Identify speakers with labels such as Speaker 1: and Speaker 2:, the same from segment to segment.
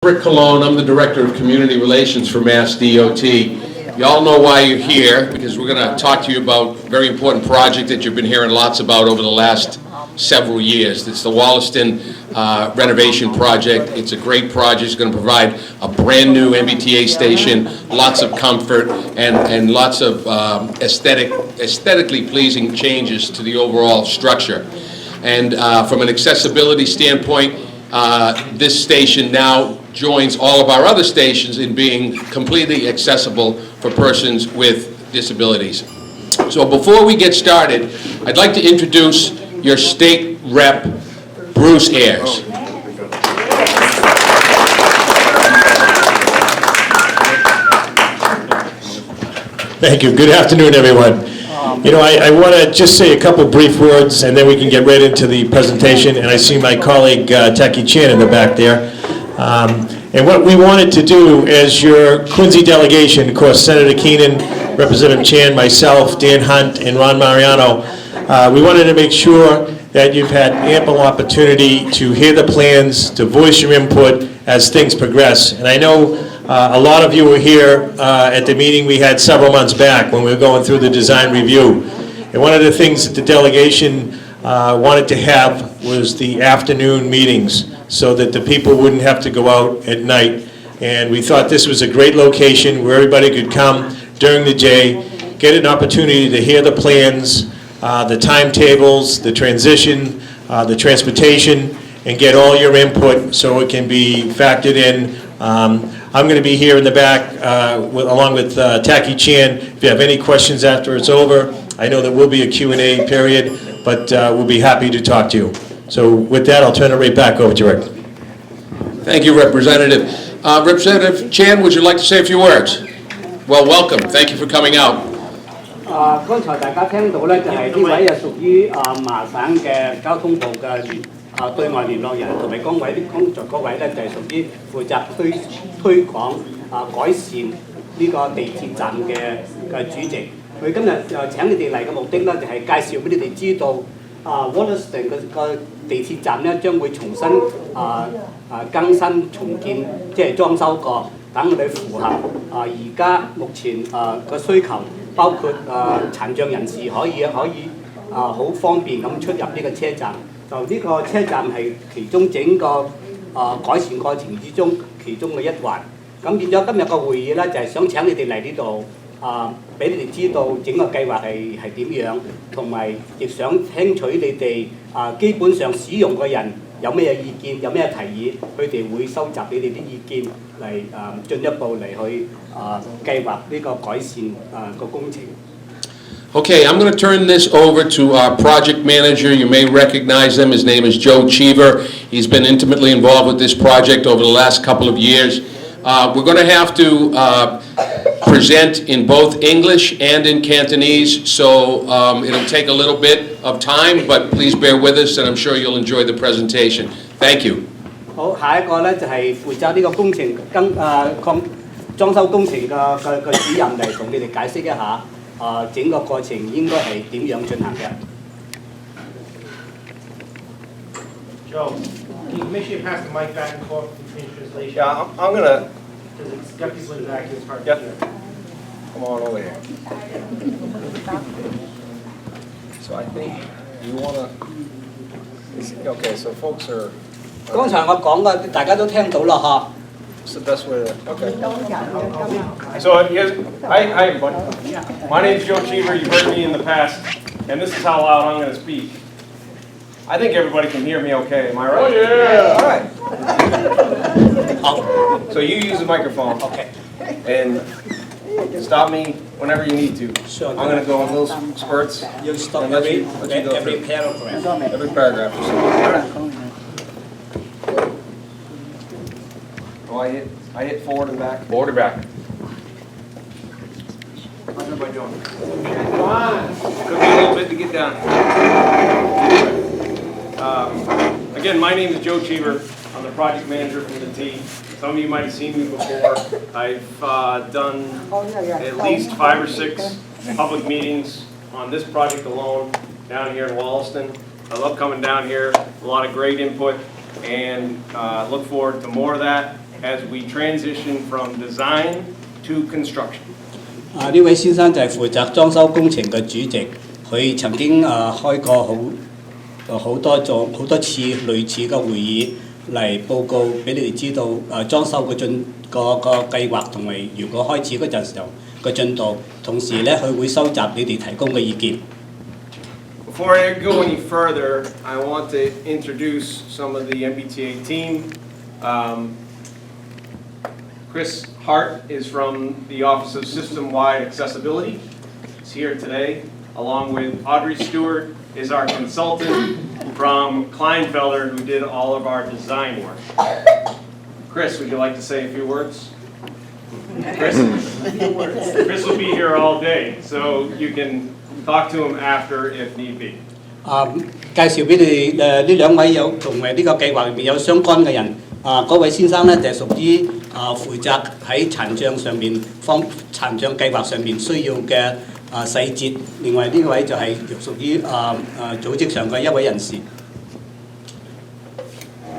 Speaker 1: Rick Colon. I'm the Director of Community Relations for Mass DOT. You all know why you're here, because we're going to talk to you about a very important project that you've been hearing lots about over the last several years. It's the Wollaston renovation project. It's a great project. It's going to provide a brand new MBTA station, lots of comfort, and lots of aesthetically pleasing changes to the overall structure. And from an accessibility standpoint, this station now joins all of our other stations in being completely accessible for persons with disabilities. So before we get started, I'd like to introduce your state rep, Bruce Ayers.
Speaker 2: Thank you. Good afternoon, everyone. You know, I want to just say a couple brief words, and then we can get right into the presentation. And I see my colleague, Taki Chan, in the back there. And what we wanted to do as your Quincy delegation, of course, Senator Keenan, Representative Chan, myself, Dan Hunt, and Ron Mariano, we wanted to make sure that you've had ample opportunity to hear the plans, to voice your input as things progress. And I know a lot of you were here at the meeting we had several months back when we were going through the design review. And one of the things that the delegation wanted to have was the afternoon meetings so that the people wouldn't have to go out at night. And we thought this was a great location where everybody could come during the day, get an opportunity to hear the plans, the timetables, the transition, the transportation, and get all your input so it can be factored in. I'm going to be here in the back along with Taki Chan. If you have any questions after it's over, I know there will be a Q&A period, but we'll be happy to talk to you. So with that, I'll turn it right back over to Rick.
Speaker 1: Thank you, Representative. Representative Chan, would you like to say a few words? Well, welcome. Thank you for coming out.
Speaker 3: 剛才大家聽到咧，就係呢位係屬於麻省嘅交通部嘅對外聯絡人，同埋工委啲工作嗰位咧，就係屬於負責推廣改善呢個地鐵站嘅主席。佢今日請你哋嚟嘅目的咧，就係介紹俾你哋知道Wollaston 個地鐵站咧將會重新更新重建，即係裝修過，等我哋符合而家目前個需求。 包括殘障人士可以好方便咁出入呢個車站，就呢個車站係其中整個改善過程之中其中嘅一環。咁變咗今日個會議咧，就係想請你哋嚟呢度俾你哋知道整個計劃係點樣，同埋亦想聽取你哋基本上使用嘅人有咩意見，有咩提議，佢哋會收集你哋啲意見嚟進一步嚟去計劃呢個改善個工程。
Speaker 1: Okay, I'm going to turn this over to our project manager. You may recognize him. His name is Joe Cheever. He's been intimately involved with this project over the last couple of years. We're going to have to present in both English and in Cantonese, so it'll take a little bit of time, but please bear with us, and I'm sure you'll enjoy the presentation. Thank you.
Speaker 3: 好，下一個咧就係負責呢個工程裝修工程嘅主任嚟同你哋解釋一下整個過程應該係點樣進行嘅。
Speaker 4: Joe, can you make sure you pass the mic back and forth between translation?
Speaker 5: Yeah, I'm gonna.
Speaker 4: Because it's got people in the back, it's hard
Speaker 5: Yep.
Speaker 4: to hear.
Speaker 5: Come on over here. So I think you wanna. Okay, so folks are.
Speaker 3: 剛才我講嘅大家都聽到啦嚇。
Speaker 5: What's the best way to? Okay. So here's, hi everybody. My name's Joe Cheever. You've heard me in the past, and this is how loud I'm going to speak. I think everybody can hear me okay. Am I right? Oh yeah. All right. So you use the microphone. Okay. And stop me whenever you need to.
Speaker 3: Sure.
Speaker 5: I'm going to go in little spurts.
Speaker 3: You stop
Speaker 5: and let
Speaker 3: every
Speaker 5: you go through.
Speaker 3: paragraph.
Speaker 5: Every paragraph. All right. Oh, I hit forward and back. Forward and back. How's everybody doing? Come on. Took me a little bit to get down. Again, my name is Joe Cheever. I'm the project manager from the T. Some of you might have seen me before. I've done at least 5 or 6 public meetings on this project alone down here in Wollaston. I love coming down here. A lot of great input, and look forward to more of that. as we transition from design to construction.
Speaker 3: 呢位先生就係負責裝修工程嘅主席，佢曾經開過好多次類似嘅會議嚟報告俾你哋知道裝修嘅個計劃同埋如果開始嗰陣時候個進度，同時咧佢會收集你哋提供嘅意見。
Speaker 5: Before I go any further, I want to introduce some of the MBTA team. Chris Hart is from the Office of System-Wide Accessibility. He's here today, along with Audrey Stewart is our consultant from Kleinfelder, who did all of our design work. Chris, would you like to say a few words? Chris will be here all day, so you can talk to him after if need be.
Speaker 3: 介紹俾你哋呢兩位有同埋呢個計劃入面有相干嘅人。嗰位先生咧就係屬於負責喺殘障上面殘障計劃上面需要嘅細節。另外呢位就係屬於組織上嘅一位人士。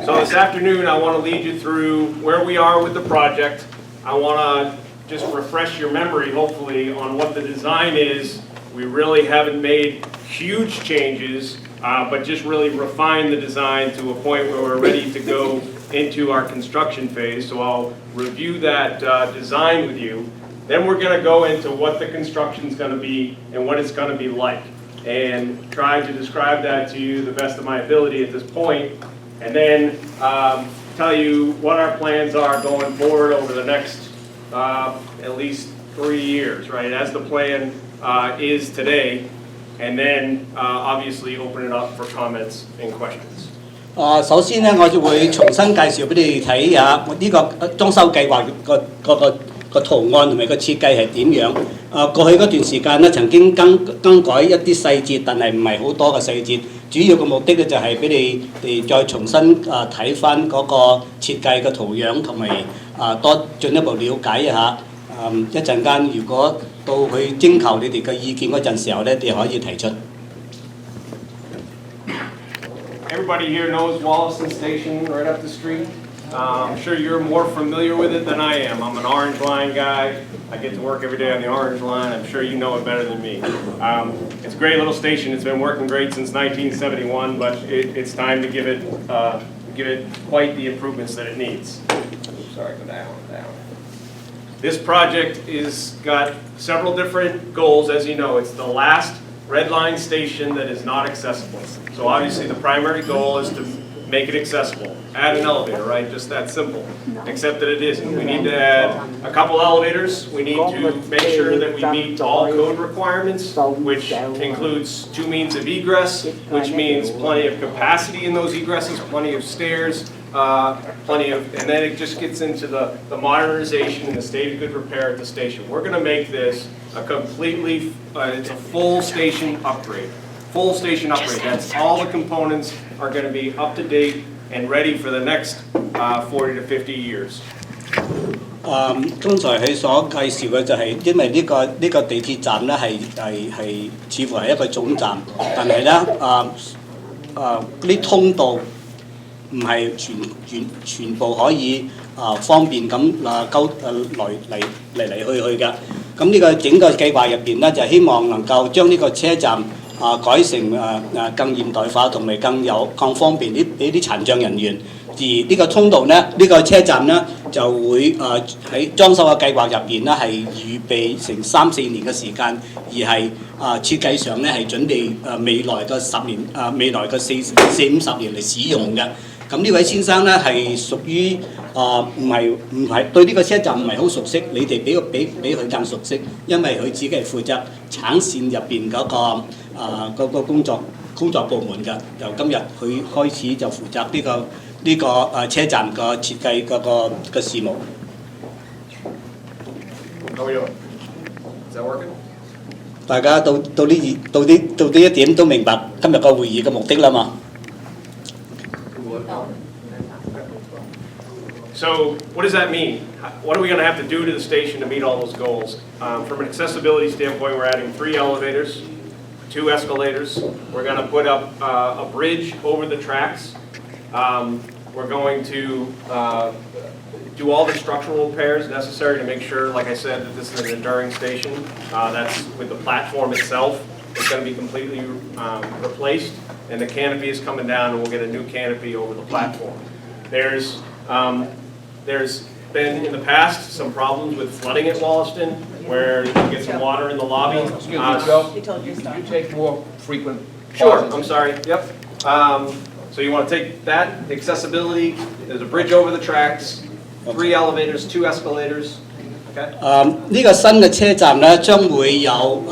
Speaker 5: So this afternoon, I want to lead you through where we are with the project. I want to just refresh your memory, hopefully, on what the design is. We really haven't made huge changes, but just really refined the design to a point where we're ready to go into our construction phase. So I'll review that design with you. Then we're going to go into what the construction is going to be and what it's going to be like, and try to describe that to you the best of my ability at this point. And then tell you what our plans are going forward over the next at least 3 years, right, as the plan is today, and then obviously open it up for comments and questions.
Speaker 3: 首先咧，我就會重新介紹俾你哋睇下呢個裝修計劃個圖案同埋個設計係點樣。過去嗰段時間咧，曾經更改一啲細節，但係唔係好多嘅細節。主要嘅目的咧就係俾你哋再重新睇翻嗰個設計嘅圖樣，同埋多進一步了解一下。一陣間如果到去徵求你哋嘅意見嗰陣時候咧，你可以提出。
Speaker 5: Everybody here knows Wollaston Station right up the street. I'm sure you're more familiar with it than I am. I'm an Orange Line guy. I get to work every day on the Orange Line. I'm sure you know it better than me. It's a great little station. It's been working great since 1971, but it's time to give it quite the improvements that it needs. Sorry, go down. This project is got several different goals, as you know. It's the last Red Line station that is not accessible. So obviously the primary goal is to make it accessible. Add an elevator, right? Just that simple. Except that it isn't. We need to add a couple elevators. We need to make sure that we meet all code requirements, which includes 2 means of egress, which means plenty of capacity in those egresses, plenty of stairs, and then it just gets into the modernization and the state of good repair at the station. We're going to make this a completely, it's a full station upgrade. Full station upgrade. That's all the components are going to be up to date and ready for the next 40 to 50 years.
Speaker 3: 剛才佢所介紹嘅就係因為呢個地鐵站咧係似乎係一個總站，但係咧啲通道唔係全部可以方便咁嚟去嘅。咁呢個整個計劃入邊咧就希望能夠將呢個車站改成更現代化同埋更方便俾啲殘障人員。而呢個通道呢，呢個車站呢，就會喺裝修嘅計劃入邊呢，係預備成3、4年嘅時間，而係設計上呢，係準備未來嘅10年未來嘅4、50年嚟使用嘅。咁呢位先生呢，係屬於唔係對呢個車站唔係好熟悉，你哋比佢更熟悉，因為佢自己係負責橙線入邊嗰個工作部門嘅。由今日佢開始就負責呢個車站個設計個事務。
Speaker 5: How are we doing? Is that working?
Speaker 3: 大家到呢一點都明白今日個會議嘅目的啦嘛。
Speaker 5: So what does that mean? What are we going to have to do to the station to meet all those goals? From an accessibility standpoint, we're adding 3 elevators, 2 escalators. We're going to put up a bridge over the tracks. We're going to do all the structural repairs necessary to make sure, like I said, that this is an enduring station. That's with the platform itself. It's going to be completely replaced, and the canopy is coming down, and we'll get a new canopy over the platform. There's been in the past some problems with flooding at Wollaston, where you can get some water in the lobby.
Speaker 6: Excuse me, Joe. Could you take more frequent?
Speaker 5: Sure, I'm sorry, yep. So you want to take that, the accessibility, there's a bridge over the tracks, 3 elevators, 2 escalators, okay?
Speaker 3: 呢個新嘅車站咧，將會有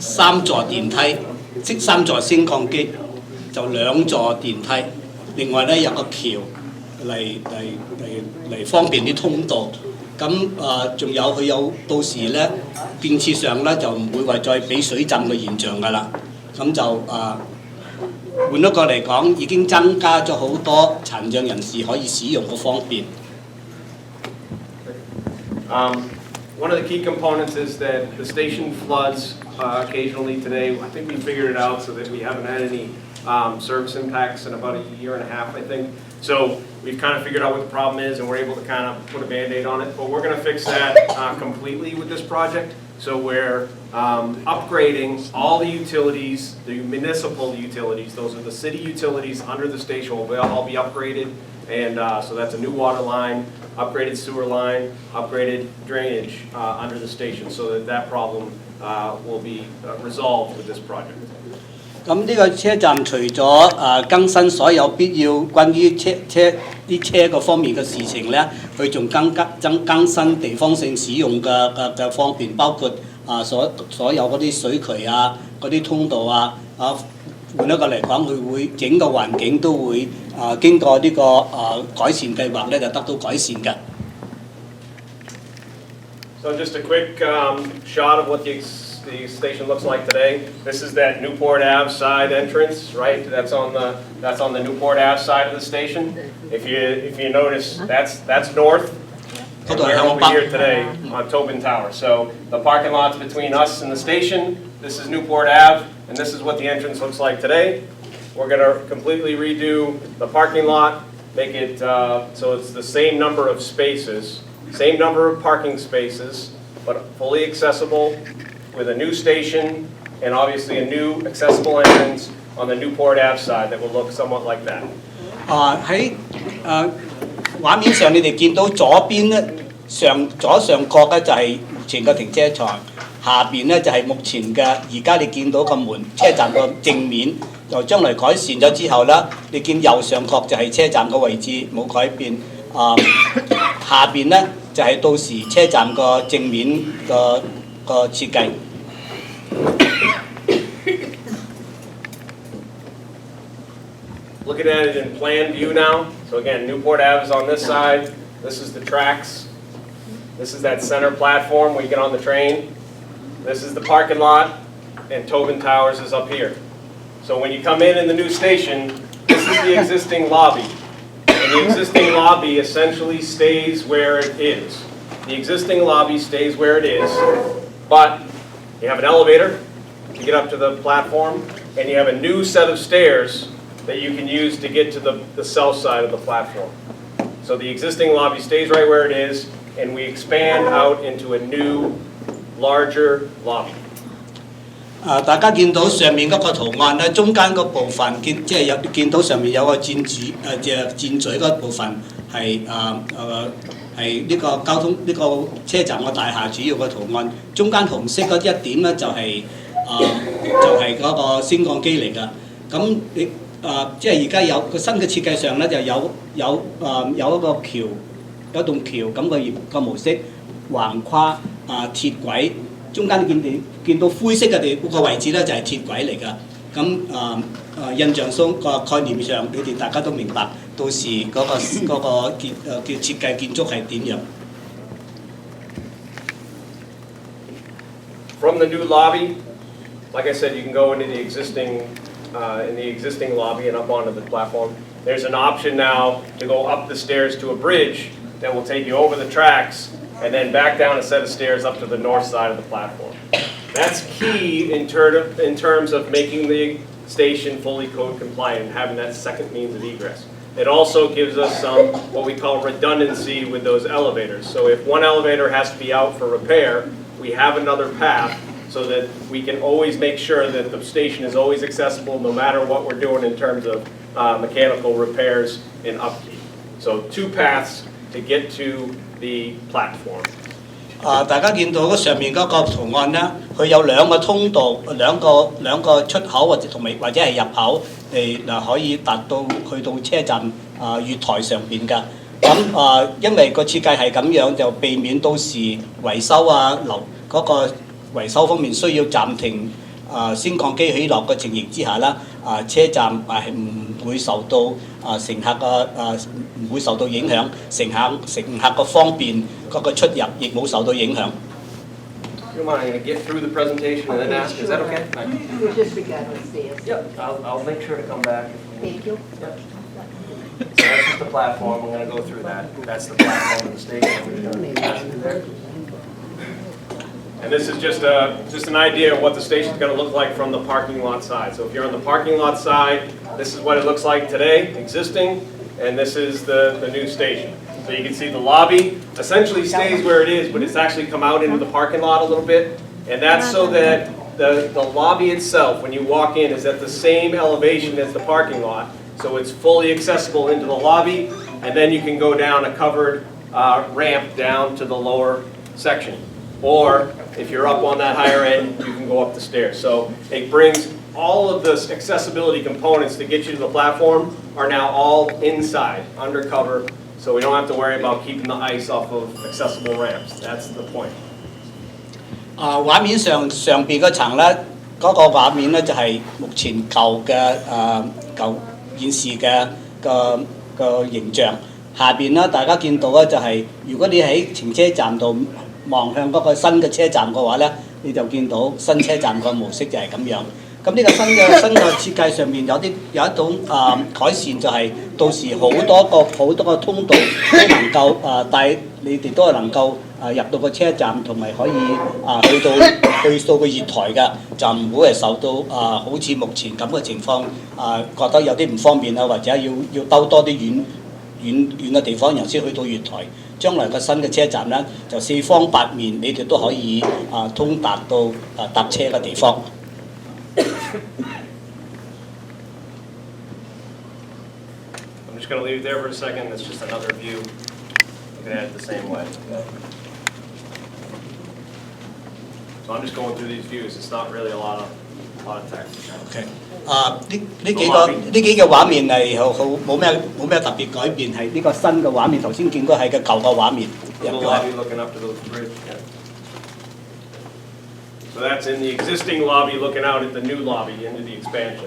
Speaker 3: 3座電梯，即3座升降機，就2座電梯。另外咧有個橋嚟方便啲通道。咁仲有佢有到時咧建設上咧就唔會話再俾水浸嘅現象㗎啦。咁就換一個嚟講，已經增加咗好多殘障人士可以使用嘅方便。
Speaker 5: One of the key components is that the station floods occasionally today. I think we figured it out so that we haven't had any service impacts in about a year and a half, I think. So we've kind of figured out what the problem is, and we're able to kind of put a Band-Aid on it. But we're going to fix that completely with this project. So we're upgrading all the utilities, the municipal utilities. Those are the city utilities under the station will all be upgraded. And so that's a new water line, upgraded sewer line, upgraded drainage under the station, so that problem will be resolved with this project.
Speaker 3: 咁呢個車站除咗更新所有必要關於車嗰方面嘅事情咧，佢仲更新地方性使用嘅方便，包括所有嗰啲水渠啊、嗰啲通道啊，換一個嚟講，佢會整個環境都會經過呢個改善計劃咧，就得到改善嘅。
Speaker 5: So just a quick shot of what the station looks like today. This is that Newport Ave side entrance, right? That's on the Newport Ave side of the station. If you notice, that's north. And we're over here today on Tobin Tower. So the parking lot's between us and the station. This is Newport Ave, and this is what the entrance looks like today. We're going to completely redo the parking lot, make it so it's the same number of spaces, same number of parking spaces, but fully accessible, with a new station and obviously a new accessible entrance on the Newport Ave side that will look somewhat like that.
Speaker 3: 喺畫面上，你哋見到左邊咧左上角咧就係目前嘅停車場，下邊咧就係目前嘅而家你見到個門車站個正面，就將來改善咗之後啦，你見右上角就係車站個位置冇改變，下邊咧就係到時車站個正面個設計。
Speaker 5: Looking at it in plan view now. So again, Newport Ave is on this side. This is the tracks. This is that center platform where you get on the train. This is the parking lot, and Tobin Towers is up here. So when you come in the new station, this is the existing lobby. And the existing lobby essentially stays where it is. The existing lobby stays where it is, but you have an elevator to get up to the platform, and you have a new set of stairs that you can use to get to the south side of the platform. So the existing lobby stays right where it is, and we expand out into a new, larger lobby.
Speaker 3: 大家見到上面嗰個圖案咧，中間嗰部分即係見到上面有個箭嘴嗰部分係係呢個交通呢個車站個大廈主要個圖案，中間紅色嗰一點咧就係嗰個升降機嚟㗎。咁你即係而家有個新嘅設計上咧，就有一個橋，有一棟橋咁個模式橫跨鐵軌。中間你見到灰色嘅個位置咧就係鐵軌嚟㗎，咁印象中個概念上，你哋大家都明白，到時嗰個設計建築係點樣。
Speaker 5: From the new lobby, like I said, you can go into the existing lobby and up onto the platform. There's an option now to go up the stairs to a bridge that will take you over the tracks and then back down a set of stairs up to the north side of the platform. That's key in terms of making the station fully code compliant and having that second means of egress. It also gives us some, what we call redundancy with those elevators. So if one elevator has to be out for repair, we have another path so that we can always make sure that the station is always accessible no matter what we're doing in terms of mechanical repairs and upkeep. So 2 paths to get to the platform.
Speaker 7: 大家見到嗰上面嗰個圖案啦，佢有2個通道，兩個出口或者係入口可以達到去到車站月台上邊㗎。咁因為個設計係咁樣，就避免到時維修嗰個維修方面需要暫停升降機起落嘅情形之下啦，車站係唔會受到乘客唔會受到影響，乘客個方便嗰個出入亦冇受到影響。
Speaker 5: You mind, I'm going to get through the presentation and then ask, is that okay?
Speaker 8: We'll just regard the stairs.
Speaker 5: Yep, I'll make sure to come back.
Speaker 8: Thank you.
Speaker 5: Yep. So that's just the platform, I'm going to go through that. That's the platform of the station. And this is just an idea of what the station's going to look like from the parking lot side. So if you're on the parking lot side, this is what it looks like today, existing, and this is the new station. So you can see the lobby essentially stays where it is, but it's actually come out into the parking lot a little bit. And that's so that the lobby itself, when you walk in, is at the same elevation as the parking lot. So it's fully accessible into the lobby, and then you can go down a covered ramp down to the lower section. Or if you're up on that higher end, you can go up the stairs. So it brings all of the accessibility components to get you to the platform are now all inside, undercover, so we don't have to worry about keeping the ice off of accessible ramps. That's the point.
Speaker 7: 畫面上邊嗰層咧，嗰個畫面咧就係目前舊現時嘅個形象。下邊咧大家見到咧就係，如果你喺停車站度望向嗰個新嘅車站嘅話咧，你就見到新車站個模式就係咁樣。咁呢個新嘅設計上面有一種改善，就係到時好多個通道都能夠帶你哋都係能夠入到個車站，同埋可以去到個月台㗎，就唔會係受到好似目前咁嘅情況覺得有啲唔方便啊，或者要兜多啲遠嘅地方，然後先去到月台。將來個新嘅車站咧，就4方8面，你哋都可以通達到搭車嘅地方。
Speaker 5: I'm just going to leave it there for a second. That's just another view. Looking at it the same way. So I'm just going through these views. It's not really a lot of text.
Speaker 7: Okay. 呢幾個畫面係好冇咩特別改變，係呢個新嘅畫面。頭先見過係個舊嘅畫面。
Speaker 5: The lobby looking up to the bridge. Yeah. So that's in the existing lobby looking out at the new lobby into the expansion.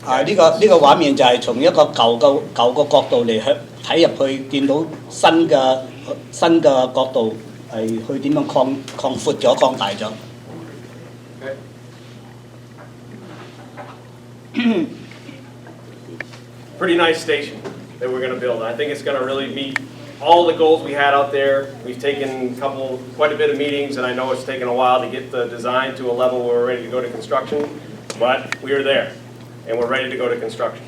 Speaker 7: 呢個畫面就係從一個舊個角度嚟睇入去，見到新嘅角度係去點樣擴闊咗、擴大咗。
Speaker 5: Pretty nice station that we're going to build. I think it's going to really meet all the goals we had out there. We've taken quite a bit of meetings, and I know it's taken a while to get the design to a level where we're ready to go to construction, but we are there, and we're ready to go to construction.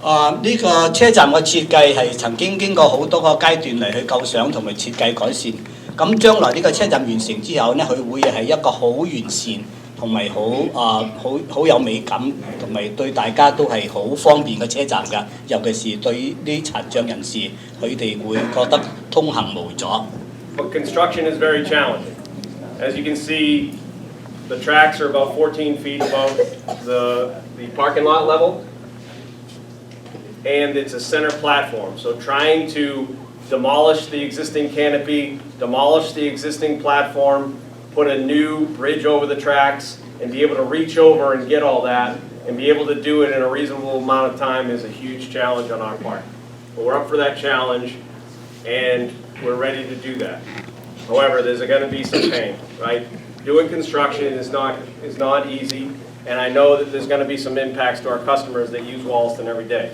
Speaker 7: 呢個車站嘅設計係曾經經過好多個階段嚟去構想同埋設計改善。咁將來呢個車站完成之後呢，佢會係一個好完善同埋好有美感，同埋對大家都係好方便嘅車站㗎。尤其是對於啲殘障人士，佢哋會覺得通行無阻。
Speaker 5: But construction is very challenging. As you can see, the tracks are about 14 feet above the parking lot level, and it's a center platform. So trying to demolish the existing canopy, demolish the existing platform, put a new bridge over the tracks, and be able to reach over and get all that, and be able to do it in a reasonable amount of time is a huge challenge on our part. But we're up for that challenge, and we're ready to do that. However, there's going to be some pain, right? Doing construction is not easy, and I know that there's going to be some impacts to our customers that use Wollaston every day.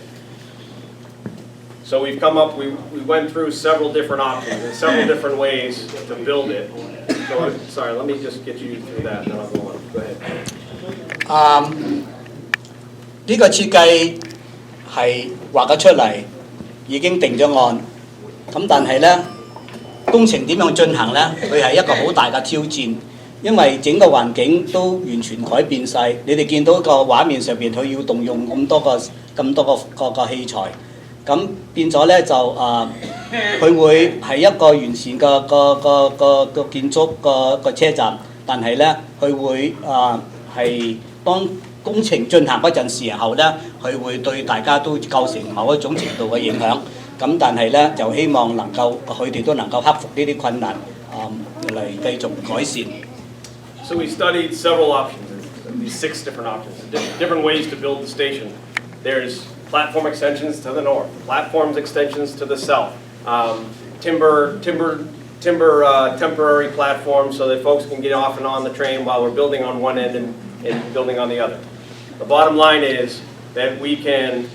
Speaker 5: So we went through several different options and several different ways to build it. So, sorry, let me just get you through that, and then I'll go on. Go ahead.
Speaker 7: 呢個設計係畫咗出嚟，已經定咗案。咁但係呢，工程點樣進行呢？佢係一個好大嘅挑戰，因為整個環境都完全改變晒。你哋見到個畫面上邊，佢要動用咁多個器材，咁變咗呢，就佢會係一個完善個建築個車站，但係呢，佢會係當工程進行嗰陣時候呢，佢會對大家都構成某一種程度嘅影響。咁但係呢，就希望能夠佢哋都能夠克服呢啲困難，嚟繼續改善。
Speaker 5: So we studied several options, these 6 different options, different ways to build the station. There's platform extensions to the north, platforms extensions to the south, temporary platforms so that folks can get off and on the train while we're building on one end and building on the other. The bottom line is that we can,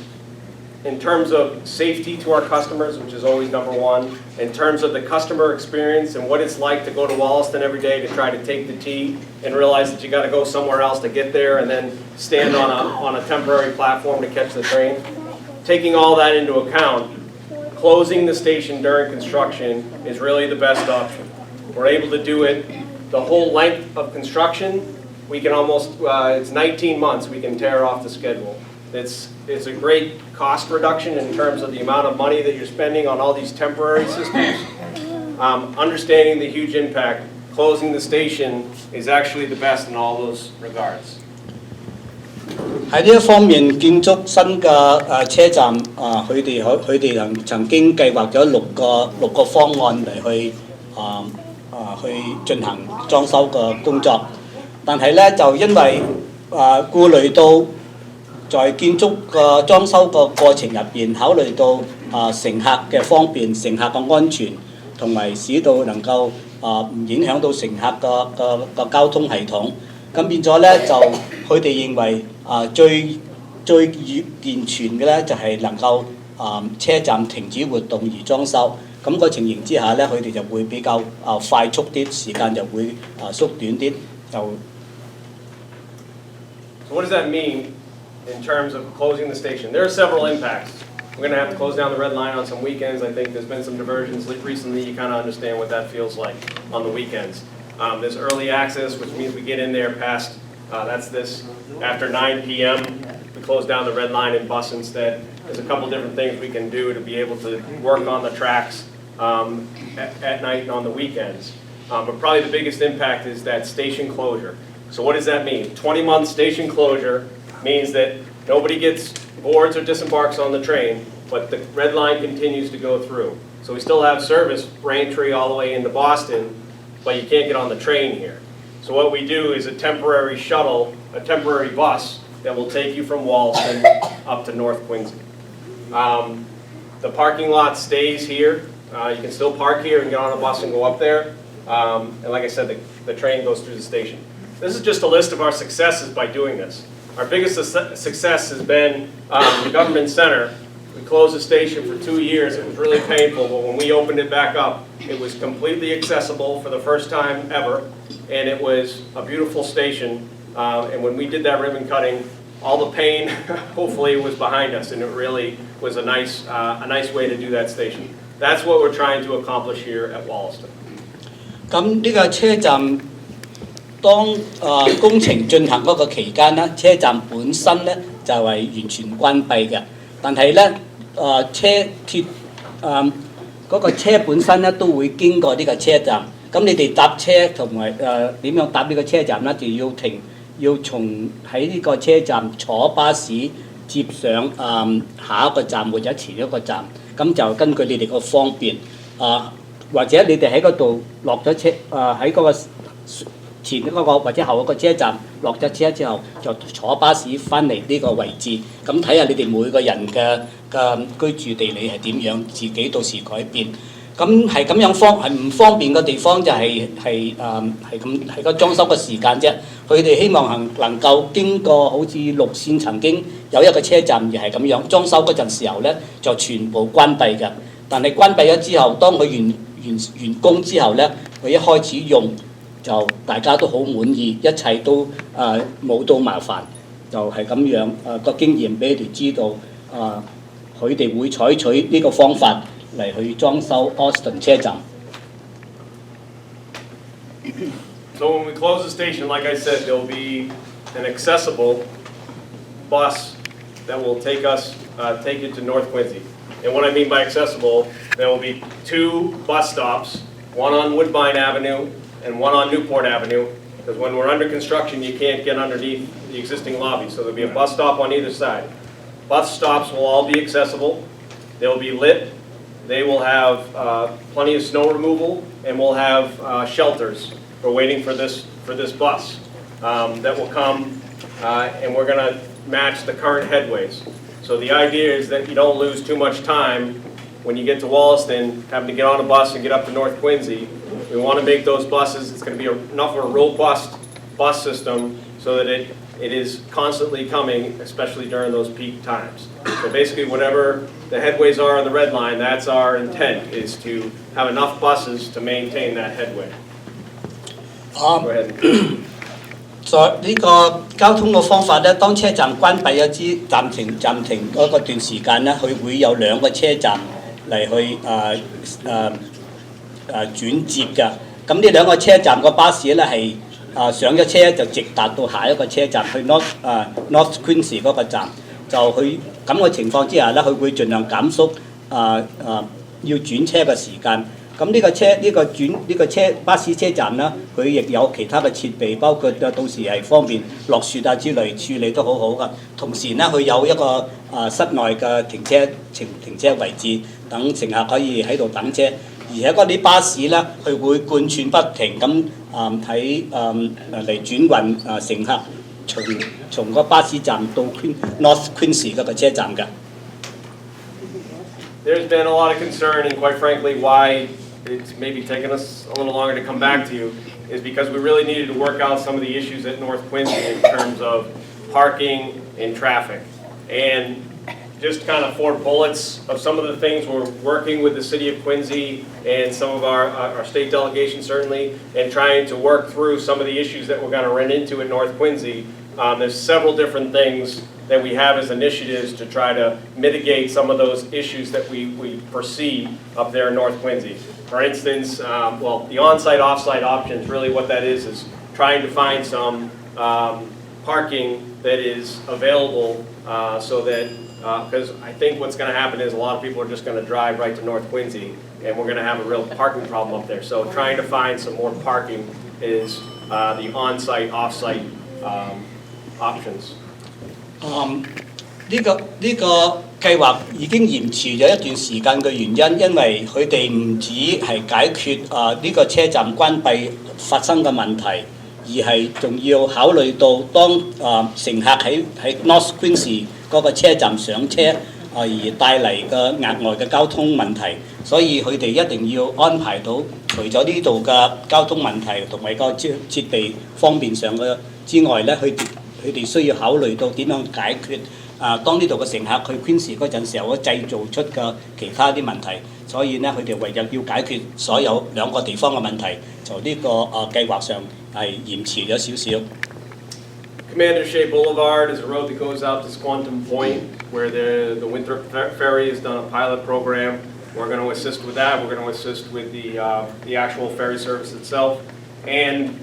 Speaker 5: in terms of safety to our customers, which is always number one, in terms of the customer experience and what it's like to go to Wollaston every day to try to take the T and realize that you got to go somewhere else to get there and then stand on a temporary platform to catch the train. Taking all that into account, closing the station during construction is really the best option. We're able to do it the whole length of construction. We can almost, it's 19 months we can tear off the schedule. It's a great cost reduction in terms of the amount of money that you're spending on all these temporary systems. Understanding the huge impact, closing the station is actually the best in all those regards.
Speaker 7: 喺呢一方面，建築新嘅車站佢哋曾經計劃咗六個方案嚟去進行裝修嘅工作，但係呢，就因為顧慮到在建築嘅裝修個過程入邊，考慮到乘客嘅方便、乘客嘅安全，同埋使到能夠唔影響到乘客個交通系統。咁變咗呢，就佢哋認為最健全嘅呢，就係能夠車站停止活動而裝修。咁個情形之下呢，佢哋就會比較快速啲，時間就會縮短啲。就
Speaker 5: So what does that mean in terms of closing the station? There are several impacts. We're going to have to close down the red line on some weekends. I think there's been some diversions recently. You kind of understand what that feels like on the weekends. There's early access, which means we get in there past, that's this, after 9 p.m. We close down the red line and bus instead. There's a couple different things we can do to be able to work on the tracks at night and on the weekends. But probably the biggest impact is that station closure. So what does that mean? 20-month station closure means that nobody gets boards or disembarks on the train, but the red line continues to go through. So we still have service Braintree all the way into Boston, but you can't get on the train here. So what we do is a temporary shuttle, a temporary bus that will take you from Wollaston up to North Quincy. The parking lot stays here. You can still park here and get on a bus and go up there. And like I said, the train goes through the station. This is just a list of our successes by doing this. Our biggest success has been the government center. We closed the station for 2 years. It was really painful, but when we opened it back up, it was completely accessible for the first time ever, and it was a beautiful station. And when we did that ribbon cutting, all the pain hopefully was behind us, and it really was a nice way to do that station. That's what we're trying to accomplish here at Wollaston.
Speaker 7: 咁呢個車站當工程進行嗰個期間呢，車站本身呢就係完全關閉嘅。但係呢，嗰個車本身呢都會經過呢個車站。咁你哋搭車同埋點樣搭呢個車站呢？就要從喺呢個車站坐巴士接上下一個站或者前一個站。咁就根據你哋個方便或者你哋喺嗰度落咗車喺嗰個前嗰個或者後一個車站落咗車之後，就坐巴士翻嚟呢個位置。咁睇下你哋每個人嘅居住地理係點樣，自己到時改變。咁係咁樣係唔方便嘅地方就係個裝修嘅時間啫。佢哋希望能夠經過好似綠線曾經有一個車站而係咁樣裝修嗰陣時候呢，就全部關閉嘅。但係關閉咗之後，當佢完工之後呢，佢一開始用就大家都好滿意，一切都冇到麻煩，就係咁樣個經驗俾你哋知道佢哋會採取呢個方法嚟去裝修 Wollaston 車站。
Speaker 5: So when we close the station, like I said, there'll be an accessible bus that will take you to North Quincy. And what I mean by accessible, there will be 2 bus stops, one on Woodbine Avenue and one on Newport Avenue, because when we're under construction, you can't get underneath the existing lobby. So there'll be a bus stop on either side. Bus stops will all be accessible. They'll be lit. They will have plenty of snow removal, and we'll have shelters for waiting for this bus that will come, and we're going to match the current headways. So the idea is that you don't lose too much time when you get to Wollaston, having to get on a bus and get up to North Quincy. We want to make those buses, it's going to be enough of a robust bus system so that it is constantly coming, especially during those peak times. So basically whatever the headways are on the red line, that's our intent, is to have enough buses to maintain that headway. Go ahead.
Speaker 7: 在呢個交通嘅方法咧，當車站關閉暫停嗰個段時間咧，佢會有2個車站嚟去轉接㗎。咁呢2個車站個巴士咧係上咗車就直達到下一個車站去 North Quincy 嗰個站。就佢咁嘅情況之下咧，佢會盡量減縮要轉車嘅時間。咁呢個巴士車站啦，佢亦有其他嘅設備，包括到時係方便落雪啊之類處理都好好噶。同時呢，佢有一個室內嘅停車位置，等乘客可以喺度等車。而且嗰啲巴士呢，佢會貫穿不停咁嚟轉運乘客，從個巴士站到 North Quincy 嗰個車站㗎。
Speaker 5: There's been a lot of concern, and quite frankly, why it's maybe taken us a little longer to come back to you is because we really needed to work out some of the issues at North Quincy in terms of parking and traffic. And just kind of 4 bullets of some of the things we're working with the city of Quincy and some of our state delegation certainly, and trying to work through some of the issues that we're going to run into at North Quincy. There's several different things that we have as initiatives to try to mitigate some of those issues that we foresee up there in North Quincy. For instance, the on-site, off-site options, really what that is trying to find some parking that is available so that, because I think what's going to happen is a lot of people are just going to drive right to North Quincy, and we're going to have a real parking problem up there. So trying to find some more parking is the on-site, off-site options.
Speaker 7: 呢個計劃已經延遲咗一段時間嘅原因，因為佢哋唔止係解決呢個車站關閉發生嘅問題，而係仲要考慮到當乘客喺North Quincy 嗰個車站上車而帶嚟嘅額外嘅交通問題，所以佢哋一定要安排到除咗呢度嘅交通問題同埋個設備方面上嘅之外咧，佢哋需要考慮到點樣解決當呢度嘅乘客去 Quincy 嗰陣時候製造出嘅其他啲問題，所以呢，佢哋唯有要解決所有2個地方嘅問題，就呢個計劃上係延遲咗少少。
Speaker 5: Commander Shea Boulevard is a road that goes out to Squantum Point, where the Winthrop Ferry has done a pilot program. We're going to assist with that. We're going to assist with the actual ferry service itself. And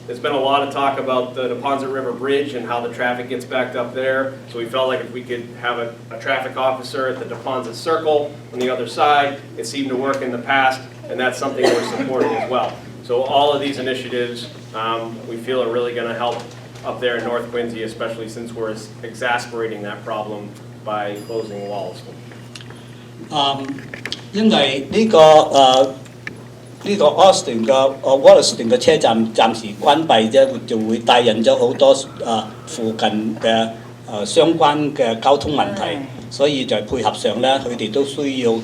Speaker 5: there's been a lot of talk about the Neponset River Bridge and how the traffic gets backed up there. So we felt like if we could have a traffic officer at the Neponset Circle on the other side, it seemed to work in the past, and that's something we're supporting as well. So all of these initiatives we feel are really going to help up there in North Quincy, especially since we're exasperating that problem by closing Wollaston.
Speaker 7: 因為呢個 Wollaston 嘅車站暫時關閉啫，就會帶引咗好多附近嘅相關嘅交通問題，所以在配合上咧，佢哋都需要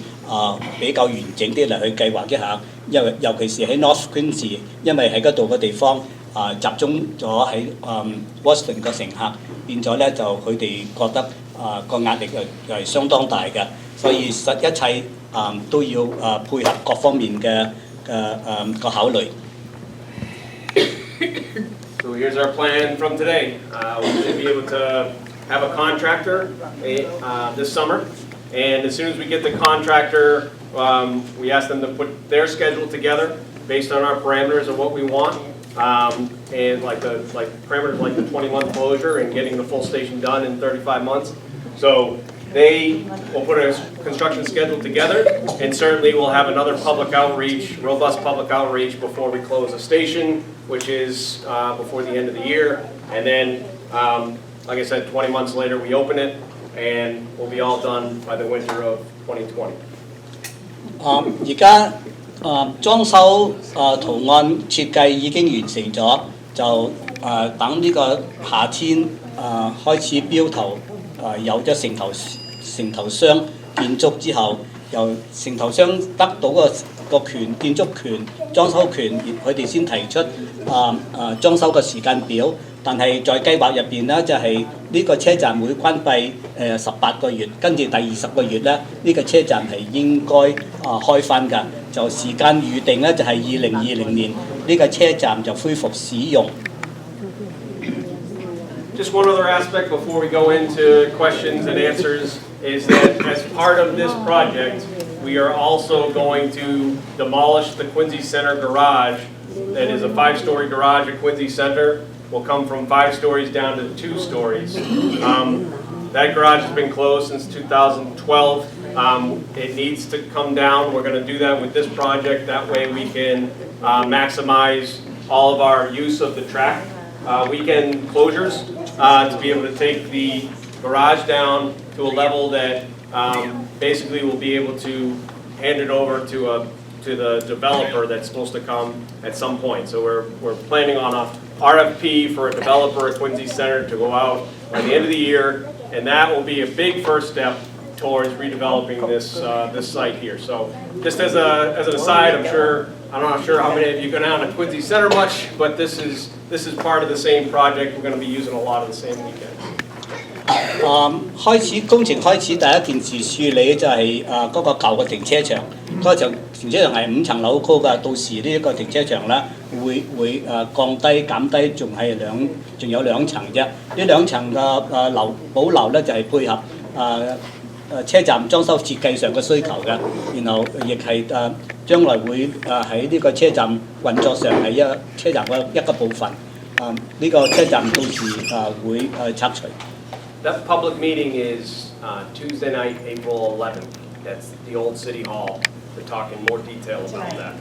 Speaker 7: 比較完整啲嚟去計劃一下，因為尤其是喺 North Quincy， 因為喺嗰度嘅地方集中咗喺Wollaston 嘅乘客，變咗咧就佢哋覺得個壓力係相當大嘅，所以一切都要配合各方面嘅個考慮。
Speaker 5: So here's our plan from today. We should be able to have a contractor this summer. And as soon as we get the contractor, we ask them to put their schedule together based on our parameters of what we want. And like parameters like the 20-month closure and getting the full station done in 35 months. So they will put a construction schedule together, and certainly we'll have another public outreach, robust public outreach before we close the station, which is before the end of the year. And then, like I said, 20 months later we open it, and we'll be all done by the winter of 2020.
Speaker 7: 而家裝修圖案設計已經完成咗，就等呢個夏天開始標頭有咗承頭商建築之後，由承頭商得到個權建築權裝修權，佢哋先提出裝修嘅時間表。但係在計劃入邊呢，就係呢個車站會關閉18個月，跟住第20個月呢，呢個車站係應該開翻㗎。就時間預定呢，就係2020年呢個車站就恢復使用。
Speaker 5: Just one other aspect before we go into questions and answers is that as part of this project, we are also going to demolish the Quincy Center garage. That is a 5-story garage at Quincy Center. Will come from 5 stories down to 2 stories. That garage has been closed since 2012. It needs to come down. We're going to do that with this project. That way we can maximize all of our use of the track. Weekend closures to be able to take the garage down to a level that basically we'll be able to hand it over to the developer that's supposed to come at some point. So we're planning on a RFP for a developer at Quincy Center to go out by the end of the year, and that will be a big first step towards redeveloping this site here. So just as an aside, I'm not sure how many of you go down to Quincy Center much, but this is part of the same project. We're going to be using a lot of the same weekends.
Speaker 7: 工程開始第一件事處理就係嗰個舊嘅停車場，嗰個停車場係5層樓高㗎，到時呢一個停車場咧會降低減低，仲有2層啫。呢2層嘅保留咧就係配合車站裝修設計上嘅需求嘅，然後亦係將來會喺呢個車站運作上係車站嘅一個部分。呢個車站到時會拆除。
Speaker 5: That public meeting is Tuesday night, April 11th. That's the old City Hall to talk in more detail about that.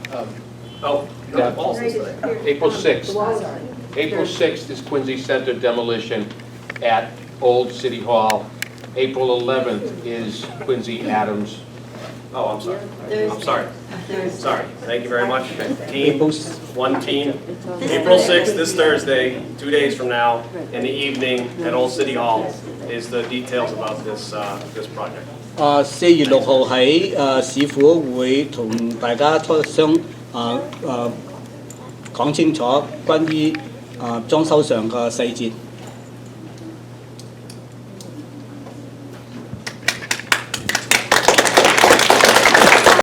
Speaker 1: April 6th. April 6th is Quincy Center demolition at Old City Hall. April 11th is Quincy Adams.
Speaker 5: Oh, I'm sorry. I'm sorry. Sorry. Thank you very much. Team, one team. April 6th, this Thursday, 2 days from now, in the evening at Old City Hall is the details about this project.
Speaker 7: 4月6號喺市府會同大家講清楚關於裝修上嘅細節。